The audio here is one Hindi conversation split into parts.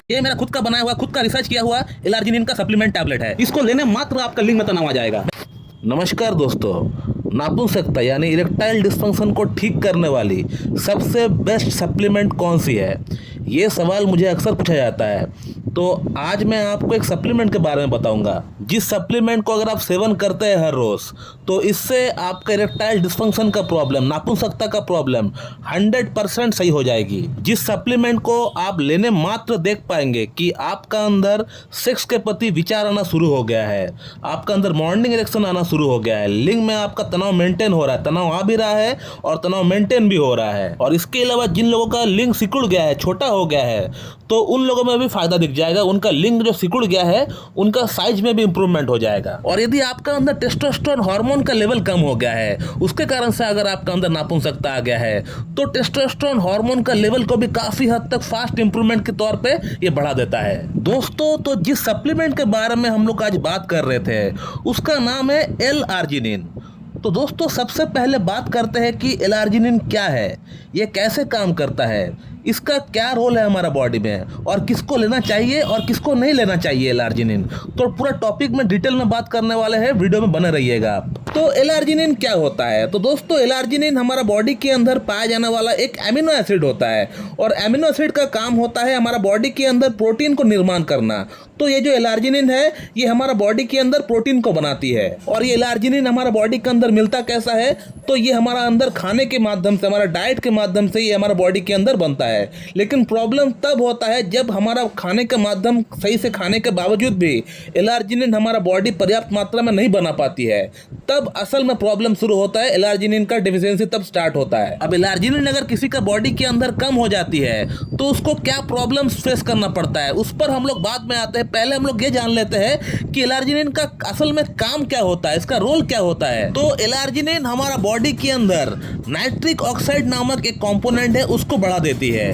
ये मेरा खुद का बनाया हुआ, खुद का रिसर्च किया हुआ एलार्जिनिन का सप्लीमेंट टैबलेट है। इसको लेने मात्र आपका लिंग में तनाव आ जाएगा। नमस्कार दोस्तों, नापुंसकता यानी इरेक्टाइल डिस्फंक्शन को ठीक करने वाली सबसे बेस्ट सप्लीमेंट कौन सी है, ये सवाल मुझे अक्सर पूछा जाता है। तो आज मैं आपको एक सप्लीमेंट के बारे में बताऊंगा, जिस सप्लीमेंट को अगर आप सेवन करते हैं हर रोज, तो इससे आपका इरेक्टाइल डिस्फंक्शन का प्रॉब्लम, नापुंसकता का प्रॉब्लम 100% सही हो जाएगी। जिस सप्लीमेंट को आप लेने मात्र देख पाएंगे कि आपका अंदर सेक्स के प्रति विचार आना शुरू हो गया है, आपका अंदर मॉर्निंग इरेक्शन आना शुरू हो गया है, लिंग में आपका तनाव मेंटेन हो रहा है, तनाव आ भी रहा है और तनाव मेंटेन भी हो रहा है। और इसके अलावा जिन लोगों का लिंग सिकुड़ गया है, छोटा हो गया है, तो उन लोगों में भी फायदा दिख जाएगा। उनका लिंग जो सिकुड़ गया है, उनका साइज में भी इंप्रूवमेंट हो जाएगा। और यदि आपका अंदर टेस्टोस्टेरोन हार्मोन का लेवल कम हो गया है, उसके कारण से अगर आपका अंदर नापुंसकता आ गया है, तो टेस्टोस्टेरोन हार्मोन का लेवल को भी काफी हद तक फास्ट इंप्रूवमेंट के तौर पे ये बढ़ा देता है। दोस्तों, तो जिस सप्लीमेंट के बारे में हम लोग आज बात कर रहे थे, उसका नाम है एल-आर्जिनिन। तो दोस्तों, सबसे पहले बात करते हैं कि एल-आर्जिनिन क्या है, ये कैसे काम करता है, इसका क्या रोल है हमारा बॉडी में, और किसको लेना चाहिए और किसको नहीं लेना चाहिए एल-आर्जिनिन। तो पूरा टॉपिक में डिटेल में बात करने वाले हैं, वीडियो में बने रहिएगा आप। तो एल-आर्जिनिन क्या होता है? तो दोस्तों, एल-आर्जिनिन हमारा बॉडी के अंदर पाया जाने वाला एक एमिनो एसिड होता है, और एमिनो एसिड का काम होता है हमारा बॉडी के अंदर प्रोटीन को निर्माण करना। तो ये जो एल-आर्जिनिन है, ये हमारा बॉडी के अंदर प्रोटीन को बनाती है। और ये एल-आर्जिनिन हमारा बॉडी के अंदर मिलता कैसा है? तो ये हमारा अंदर खाने के माध्यम से, हमारा डाइट के माध्यम से ये हमारा बॉडी के अंदर बनता है। लेकिन प्रॉब्लम तब होता है जब हमारा खाने का माध्यम सही से खाने के बावजूद भी एल-आर्जिनिन हमारा बॉडी पर्याप्त मात्रा में नहीं बना पाती है, तब असल में प्रॉब्लम शुरू होता है। एल-आर्जिनिन का डिफिशियंसी तब स्टार्ट होता है। अब एल-आर्जिनिन अगर किसी का बॉडी के अंदर कम हो जाती है, तो उसको क्या प्रॉब्लम फेस करना पड़ता है, उस पर हम लोग बाद में आते हैं। पहले हम लोग ये जान लेते हैं कि एल-आर्जिनिन का असल में काम क्या होता है, इसका रोल क्या होता है। तो एल-आर्जिनिन हमारा बॉडी के अंदर नाइट्रिक ऑक्साइड नामक एक कंपोनेंट है, उसको बढ़ा देती है,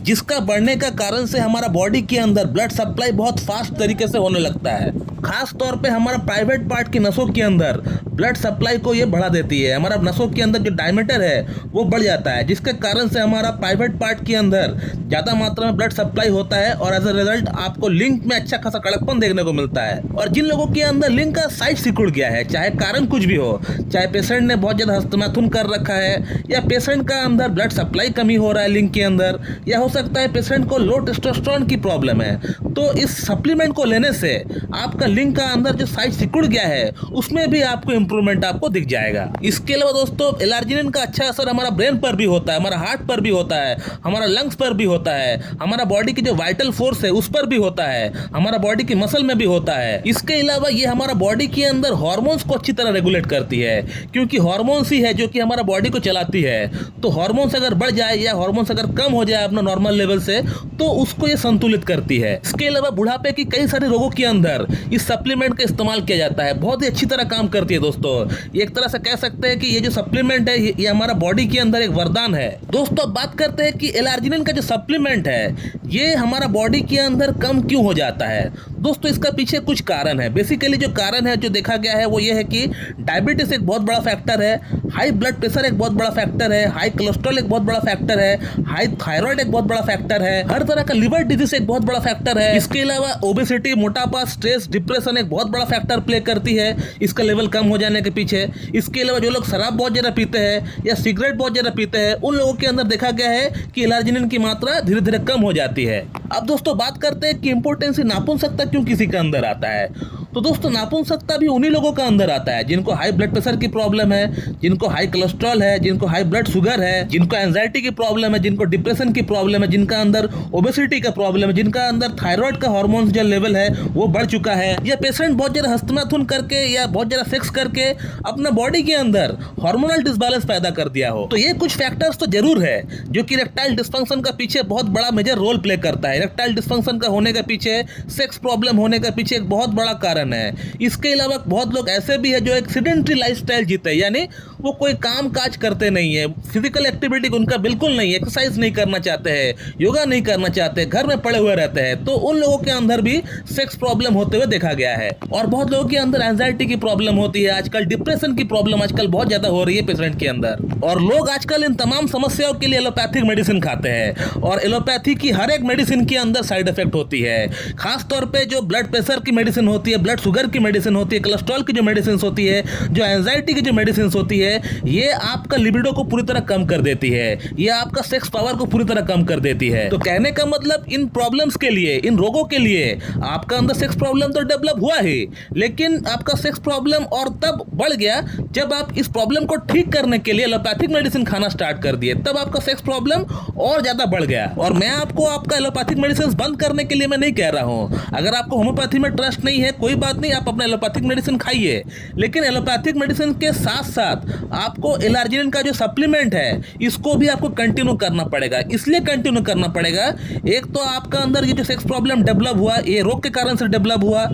जिसका बढ़ने का कारण से हमारा बॉडी के अंदर ब्लड सप्लाई बहुत फास्ट तरीके से होने लगता है। खास तौर पे हमारा प्राइवेट पार्ट की नसों के अंदर ब्लड सप्लाई को ये बढ़ा देती है। हमारा नसों के अंदर जो डायमीटर है वो बढ़ जाता है, जिसके कारण से हमारा प्राइवेट पार्ट के अंदर ज़्यादा मात्रा में ब्लड सप्लाई होता है, और एज अ रिजल्ट आपको लिंग में अच्छा खासा कड़कपन देखने को मिलता है। और जिन लोगों के अंदर लिंग का साइज सिकुड़ गया है, चाहे कारण कुछ भी हो, चाहे पेशेंट ने बहुत ज़्यादा हस्तमैथुन कर रखा है, या पेशेंट का अंदर ब्लड सप्लाई कमी हो रहा है लिंग के अंदर, या हो सकता है पेशेंट को लो टेस्टोस्टेरोन की प्रॉब्लम है, तो इस सप्लीमेंट को लेने से आपका लिंग का अंदर जो साइज सिकुड़ गया है, उसमें भी आपको इंप्रूवमेंट आपको दिख जाएगा। इसके अलावा दोस्तों, एल-आर्जिनिन का अच्छा असर हमारा ब्रेन पर भी होता है, हमारा हार्ट पर भी होता है, हमारा लंग्स पर भी होता है, हमारा बॉडी की जो वाइटल फोर्स है उस पर भी होता है, हमारा बॉडी की मसल में भी होता है। इसके अलावा ये हमारा बॉडी के अंदर हार्मोन्स को अच्छी तरह रेगुलेट करती है, क्योंकि हार्मोन्स ही है जो कि हमारा बॉडी को चलाती है। तो हार्मोन्स अगर बढ़ जाए या हार्मोन्स अगर कम हो जाए अपना नॉर्मल लेवल से, तो उसको ये संतुलित करती है। इसके अलावा बुढ़ापे की कई सारे रोगों के अंदर इस सप्लीमेंट का इस्तेमाल किया जाता है, बहुत ही अच्छी तरह काम करती है दोस्तों। ये एक तरह से कह सकते हैं कि ये जो सप्लीमेंट है, ये हमारा बॉडी के अंदर एक वरदान है। दोस्तों, अब बात करते हैं कि एल-आर्जिनिन का जो सप्लीमेंट है, ये हमारा बॉडी के अंदर कम क्यों हो जाता है। दोस्तों, इसका पीछे कुछ कारण है। बेसिकली जो कारण है, जो देखा गया है, वो ये है कि डायबिटीज एक बहुत बड़ा फैक्टर है, हाई ब्लड प्रेशर एक बहुत बड़ा फैक्टर है, हाई कोलेस्ट्रॉल एक बहुत बड़ा फैक्टर है, हाई थायराइड एक बहुत बड़ा फैक्टर है, हर तरह का लिवर डिजीज एक बहुत बड़ा फैक्टर है। इसके अलावा ओबेसिटी, मोटापा, स्ट्रेस, डिप्रेशन एक बहुत बड़ा फैक्टर प्ले करती है इसका लेवल कम हो जाने के पीछे। इसके अलावा जो लोग शराब बहुत ज़्यादा पीते हैं या सिगरेट बहुत ज़्यादा पीते हैं, उन लोगों के अंदर देखा गया है कि एल-आर्जिनिन की मात्रा धीरे धीरे कम हो जाती है। अब दोस्तों, बात करते हैं कि इंपोर्टेंसी नापुंसकता क्यों किसी के अंदर आता है। तो दोस्तों, नापुंसकता भी उन्हीं लोगों का अंदर आता है जिनको हाई ब्लड प्रेशर की प्रॉब्लम है, जिनको हाई कोलेस्ट्रॉल है, जिनको हाई ब्लड शुगर है, जिनको एंजाइटी की प्रॉब्लम है, जिनको डिप्रेशन की प्रॉब्लम है, जिनका अंदर ओबेसिटी का प्रॉब्लम है, जिनका अंदर थायराइड का हार्मोन जो लेवल है वो बढ़ चुका है, या पेशेंट बहुत ज़्यादा हस्तमैथुन करके या बहुत ज़्यादा सेक्स करके अपना बॉडी के अंदर हार्मोनल डिसबैलेंस पैदा कर दिया हो। तो ये कुछ फैक्टर्स तो जरूर है जो कि इरेक्टाइल डिस्फंक्शन का पीछे बहुत बड़ा मेजर रोल प्ले करता है। इरेक्टाइल डिस्फंक्शन का होने के पीछे, सेक्स प्रॉब्लम होने के पीछे एक बहुत बड़ा कारण कारण है। इसके अलावा बहुत लोग ऐसे भी है जो एक सेडेंटरी लाइफस्टाइल जीते हैं, यानी वो कोई काम काज करते नहीं है, फिजिकल एक्टिविटी उनका बिल्कुल नहीं है, एक्सरसाइज नहीं करना चाहते हैं, योगा नहीं करना चाहते, घर में पड़े हुए रहते हैं। तो उन लोगों के अंदर भी सेक्स प्रॉब्लम होते हुए देखा गया है। और बहुत लोगों के अंदर एंजाइटी की प्रॉब्लम होती है, आजकल डिप्रेशन की प्रॉब्लम आजकल बहुत ज्यादा हो रही है पेशेंट के अंदर। और लोग आजकल इन तमाम समस्याओं के लिए एलोपैथिक मेडिसिन खाते हैं, और एलोपैथी की हर एक मेडिसिन के अंदर साइड इफेक्ट होती है। खास तौर पे जो ब्लड प्रेशर की मेडिसिन होती है, ब्लड शुगर की मेडिसिन होती है, कोलेस्ट्रॉल की जो मेडिसिन होती है, जो एंजाइटी की जो मेडिसिन होती है, ये आपका लिबिडो को पूरी तरह कम कर देती है, ये आपका सेक्स पावर को पूरी तरह कम कर देती है। तो कहने का मतलब इन प्रॉब्लम्स के लिए, इन रोगों के लिए आपका अंदर सेक्स प्रॉब्लम तो डेवलप हुआ ही, लेकिन आपका सेक्स प्रॉब्लम और तब बढ़ गया जब आप इस प्रॉब्लम को ठीक करने के लिए एलोपैथिक मेडिसिन खाना स्टार्ट कर दिए, तब आपका सेक्स प्रॉब्लम और ज्यादा बढ़ गया। और मैं आपको आपका एलोपैथिक मेडिसिन बंद करने के लिए मैं नहीं कह रहा हूं। अगर आपको होम्योपैथी में ट्रस्ट नहीं है, कोई बात नहीं, आप अपना एलोपैथिक मेडिसिन खाइए, लेकिन एलोपैथिक मेडिसिन के साथ साथ आपको एलार्जिनिन का जो सप्लीमेंट है इसको भी आपको कंटिन्यू करना पड़ेगा। इसलिए कंटिन्यू करना पड़ेगा, एक तो आपका अंदर ये जो सेक्स प्रॉब्लम डेवलप हुआ ये रोग के कारण से डेवलप हुआ,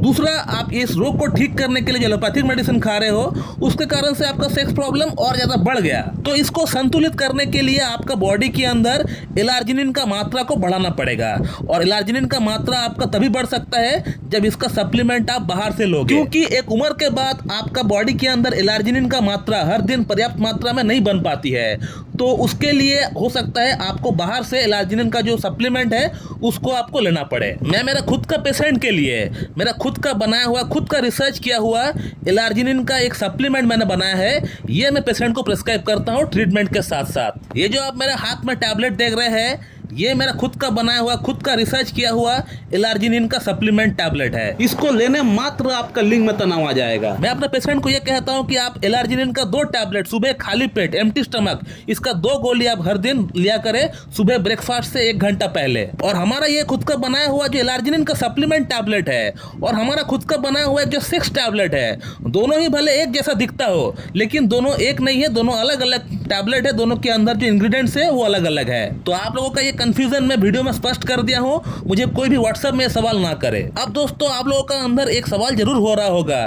दूसरा आप इस रोग को ठीक करने के लिए जो एलोपैथिक मेडिसिन खा रहे हो उसके कारण से आपका सेक्स प्रॉब्लम और ज्यादा बढ़ गया। तो इसको संतुलित करने के लिए आपका बॉडी के अंदर एलार्जिनिन का मात्रा को बढ़ाना पड़ेगा, और एलार्जिनिन का मात्रा आपका तभी बढ़ सकता है जब इसका सप्लीमेंट आप बाहर से लोगे, क्योंकि एक उम्र के बाद आपका बॉडी के अंदर एलार्जिनिन का मात्रा हर दिन पर्याप्त मात्रा में नहीं बन पाती है। तो उसके लिए हो सकता है आपको बाहर से एलार्जिनिन का जो सप्लीमेंट है उसको आपको लेना पड़े। मैं मेरा खुद का पेशेंट के लिए मेरा खुद का बनाया हुआ, खुद का रिसर्च किया हुआ एलार्जिनिन का एक सप्लीमेंट मैंने बनाया है, ये मैं पेशेंट को प्रिस्क्राइब करता हूँ ट्रीटमेंट के साथ साथ। ये जो आप मेरे हाथ में टैबलेट देख रहे हैं ये मेरा खुद का बनाया हुआ, खुद का रिसर्च किया हुआ एलार्जिनिन का सप्लीमेंट टैबलेट है। इसको लेने मात्र आपका लिंग में तनाव आ जाएगा। मैं अपने पेशेंट को ये कहता हूँ कि आप एलार्जिनिन का 2 टैबलेट सुबह खाली पेट, एम्प्टी स्टमक, इसका 2 गोली आप हर दिन लिया करें सुबह ब्रेकफास्ट से 1 घंटा पहले। और हमारा ये खुद का बनाया हुआ जो एलार्जिनिन का सप्लीमेंट टैबलेट है और हमारा खुद का बनाया हुआ जो सेक्स टैबलेट है, दोनों ही भले एक जैसा दिखता हो लेकिन दोनों एक नहीं है, दोनों अलग अलग टैबलेट है, दोनों के अंदर जो इंग्रेडिएंट्स है वो अलग अलग है। तो आप लोगों का ये कंफ्यूजन मैं वीडियो में स्पष्ट कर दिया हूं, मुझे कोई भी व्हाट्सएप में सवाल ना करे। अब दोस्तों आप लोगों का अंदर एक सवाल जरूर हो रहा होगा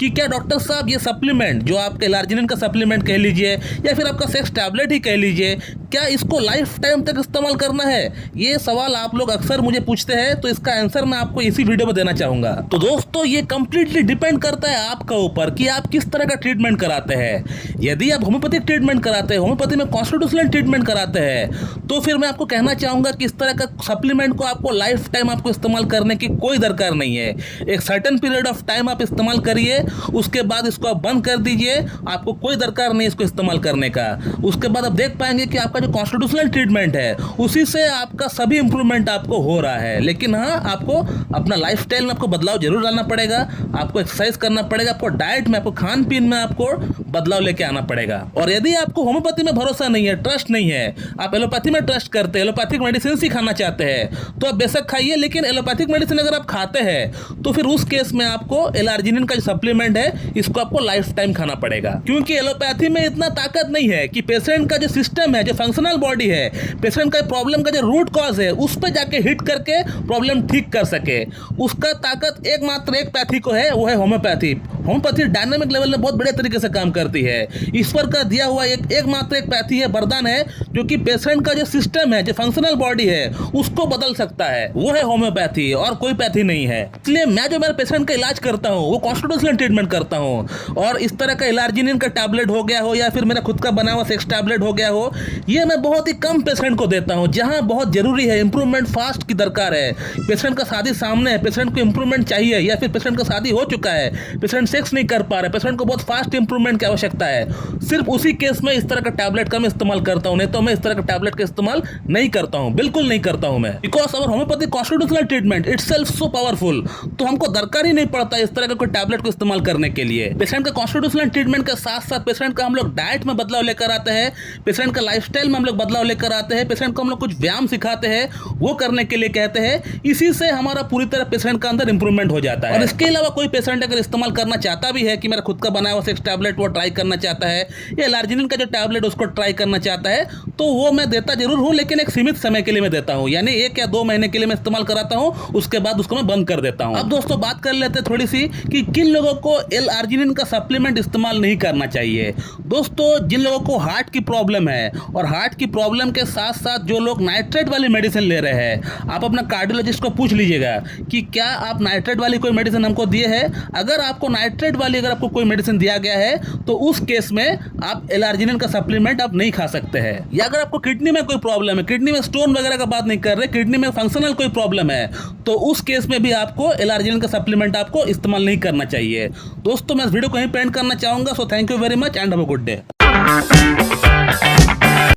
कि क्या डॉक्टर साहब ये सप्लीमेंट जो आपके एलार्जिनिन का सप्लीमेंट कह लीजिए या फिर आपका सेक्स टैबलेट ही कह लीजिए, क्या इसको लाइफ टाइम तक इस्तेमाल करना है? ये सवाल आप लोग अक्सर मुझे पूछते हैं, तो इसका आंसर मैं आपको इसी वीडियो में देना चाहूंगा। तो दोस्तों ये कंप्लीटली डिपेंड करता है आपका ऊपर कि आप किस तरह का ट्रीटमेंट कराते हैं। यदि आप होम्योपैथिक ट्रीटमेंट कराते हैं, होम्योपैथी में कॉन्स्टिट्यूशनल ट्रीटमेंट कराते हैं, तो फिर मैं आपको कहना चाहूंगा कि इस तरह का सप्लीमेंट को आपको लाइफ टाइम आपको इस्तेमाल करने की कोई दरकार नहीं है। एक सर्टेन पीरियड ऑफ टाइम आप इस्तेमाल करिए, उसके बाद इसको आप बंद कर दीजिए, आपको कोई दरकार नहीं इसको इस्तेमाल करने का। उसके बाद आप देख पाएंगे कि आपका जो कॉन्स्टिट्यूशनल ट्रीटमेंट है उसी से आपका सभी इंप्रूवमेंट आपको हो रहा है। लेकिन हाँ, आपको अपना लाइफस्टाइल में आपको बदलाव जरूर लाना पड़ेगा, आपको एक्सरसाइज करना पड़ेगा, आपको डाइट में, आपको खान पीन में आपको बदलाव लेके आना पड़ेगा। और यदि आपको होम्योपैथी में भरोसा नहीं है, ट्रस्ट नहीं है, आप एलोपैथी में ट्रस्ट करते हैं, एलोपैथिक मेडिसिन ही खाना चाहते हैं, तो आप बेशक खाइए, लेकिन एलोपैथिक मेडिसिन अगर आप खाते हैं तो फिर उस केस में आपको एलार्जिनिन का जो सप्लीमेंट है इसको आपको लाइफ टाइम खाना पड़ेगा। क्योंकि एलोपैथी में इतना ताकत नहीं है कि पेशेंट का जो सिस्टम है, जो फंक्शनल बॉडी है, पेशेंट का प्रॉब्लम का जो रूट कॉज है उस पर जाके हिट करके प्रॉब्लम ठीक कर सके। उसका ताकत एकमात्र एक पैथी को है, वो है होम्योपैथी। होम्योपैथी डायनामिक लेवल में बहुत बड़े तरीके से काम करती है। ईश्वर का दिया हुआ एकमात्र एक पैथी है, वरदान है, जो कि पेशेंट का जो सिस्टम है, जो फंक्शनल बॉडी है उसको बदल सकता है, वो है होम्योपैथी, और कोई पैथी नहीं है। इसलिए मैं जो मेरे पेशेंट का इलाज करता हूँ वो कॉन्स्टिट्यूशनल ट्रीटमेंट करता हूँ। और इस तरह का एलार्जिनिन का टैबलेट हो गया हो या फिर मेरा खुद का बना हुआ सेक्स टैबलेट हो गया हो, ये मैं बहुत ही कम पेशेंट को देता हूँ जहाँ बहुत जरूरी है, इंप्रूवमेंट फास्ट की दरकार है। पेशेंट का शादी सामने है, पेशेंट को इंप्रूवमेंट चाहिए, या फिर पेशेंट का शादी हो चुका है, पेशेंट सेक्स नहीं कर पा रहा है, पेशेंट को बहुत फास्ट इंप्रूवमेंट की आवश्यकता है, सिर्फ उसी केस में इस तरह का टैबलेट का मैं इस्तेमाल करता हूँ। नहीं तो मैं इस तरह का टैबलेट का इस्तेमाल नहीं करता हूँ, बिल्कुल नहीं करता हूँ मैं। Because our homeopathic constitutional treatment itself so powerful, तो हमको दरकार ही नहीं पड़ता इस तरह का कोई टैबलेट को इस्तेमाल करने के लिए। पेशेंट का कॉन्स्टिट्यूशनल ट्रीटमेंट के साथ साथ पेशेंट का हम लोग डाइट में बदलाव लेकर आते हैं, पेशेंट का लाइफस्टाइल में हम लोग बदलाव लेकर आते हैं, पेशेंट को हम लोग कुछ व्यायाम सिखाते हैं, वो करने के लिए कहते हैं। इसी से हमारा पूरी तरह पेशेंट का अंदर इंप्रूवमेंट हो जाता है। और इसके अलावा कोई पेशेंट अगर इस्तेमाल करना चाहता भी है कि मेरा खुद का बनाया हुआ सेक्स टैबलेट वो ट्राई करना चाहता है, या एल-आर्जिनिन का जो टैबलेट उसको ट्राई करना चाहता है, तो वो मैं देता जरूर हूँ, लेकिन एक सीमित समय के लिए मैं देता हूँ, यानी 1 या 2 महीने के लिए मैं इस्तेमाल कराता हूँ, उसके बाद उसको मैं बंद कर देता हूँ। अब दोस्तों बात कर लेते हैं थोड़ी सी कि किन लोगों को एल-आर्जिनिन का सप्लीमेंट इस्तेमाल नहीं करना चाहिए। दोस्तों जिन लोगों को हार्ट की प्रॉब्लम है, और हार्ट की प्रॉब्लम के साथ साथ जो लोग नाइट्रेट वाली मेडिसिन ले रहे हैं, आप अपना कार्डियोलॉजिस्ट को पूछ लीजिएगा कि क्या आप नाइट्रेट वाली कोई मेडिसिन हमको दिए है। अगर आपको नाइट्रेट वाली अगर आपको कोई मेडिसिन दिया गया है तो उस केस में आप एल-आर्जिनिन का सप्लीमेंट आप नहीं खा सकते हैं। या अगर आपको किडनी में कोई प्रॉब्लम है, किडनी में स्टोन वगैरह का बात नहीं कर रहे, किडनी में फंक्शनल कोई प्रॉब्लम है, तो उस केस में भी आपको एल-आर्जिनिन का सप्लीमेंट आपको इस्तेमाल नहीं करना चाहिए। दोस्तों मैं इस वीडियो को यहीं पे एंड करना चाहूंगा। So thank you very much and have a good day.